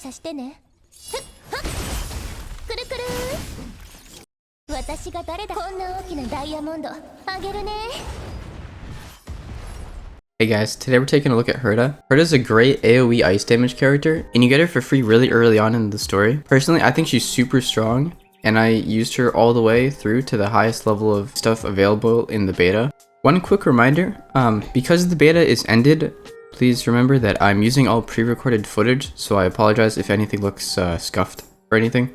射してね。ふっはっくるくる。私が誰だ。こんな大きなダイヤモンドあげるね。 Hey guys, today we're taking a look at Herta. Herta is a great AoE ice damage character, and you get her for free really early on in the story. Personally, I think she's super strong, and I used her all the way through to the highest level of stuff available in the beta. One quick reminder, because the beta is ended, please remember that I'm using all pre-recorded footage, so I apologize if anything looks scuffed or anything.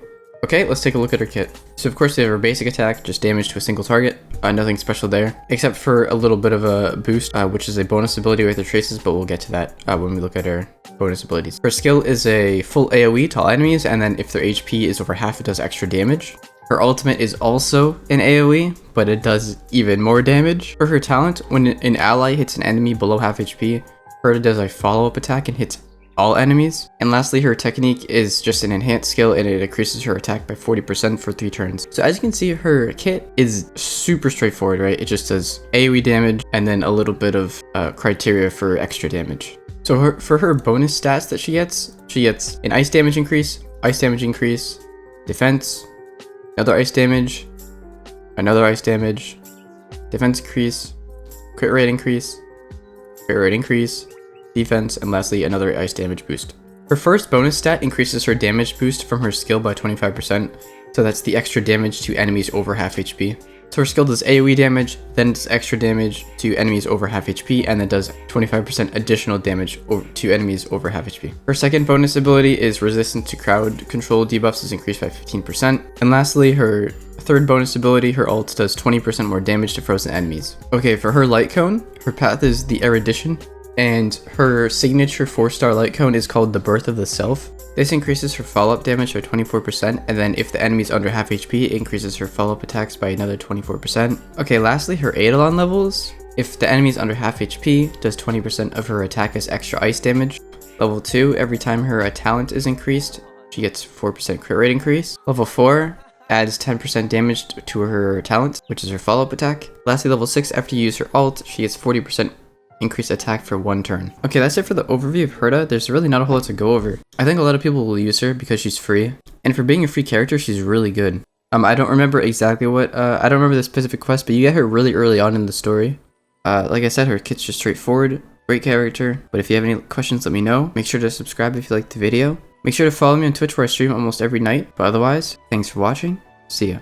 Okay, let's take a look at her kit. So of course they have her basic attack, just damage to a single target. Nothing special there, except for a little bit of a boost, which is a bonus ability with her traces, but we'll get to that when we look at her bonus abilities. Her skill is a full AoE to all enemies, and then if their HP is over half, it does extra damage. Her ultimate is also an AoE, but it does even more damage. For her talent, when an ally hits an enemy below half HP, Herta does a follow-up attack and hits all enemies. And lastly, her technique is just an enhanced skill, and it increases her attack by 40% for 3 turns. So as you can see, her kit is super straightforward, right? It just does AoE damage and then a little bit of criteria for extra damage. So for her bonus stats that she gets an ice damage increase, defense, another ice damage, defense increase, crit rate increase, defense, and lastly another ice damage boost. Her first bonus stat increases her damage boost from her skill by 25%, so that's the extra damage to enemies over half HP. So her skill does AoE damage, then does extra damage to enemies over half HP, and then does 25% additional damage to enemies over half HP. Her second bonus ability is resistance to crowd control debuffs is increased by 15%. And lastly, her third bonus ability, her ult, does 20% more damage to frozen enemies. Okay, for her light cone, her path is the Erudition, and her signature 4-star light cone is called the Birth of the Self. This increases her follow-up damage by 24%, and then if the enemy's under half HP, it increases her follow-up attacks by another 24%. Okay, lastly, her Eidolon Levels. If the enemy's under half HP, does 20% of her attack as extra ice damage. Level 2, every time her talent is increased, she gets 4% crit rate increase. Level 4, adds 10% damage to her talent, which is her follow-up attack. Lastly, level 6, after you use her ult, she gets 40% increased attack for 1 turn. Okay, that's it for the overview of Herta. There's really not a whole lot to go over. I think a lot of people will use her because she's free, and for being a free character, she's really good. I don't remember exactly what, I don't remember the specific quest, but you get her really early on in the story. Like I said, her kit's just straightforward, great character, but if you have any questions, let me know. Make sure to subscribe if you liked the video. Make sure to follow me on Twitch where I stream almost every night, but otherwise, thanks for watching, see ya.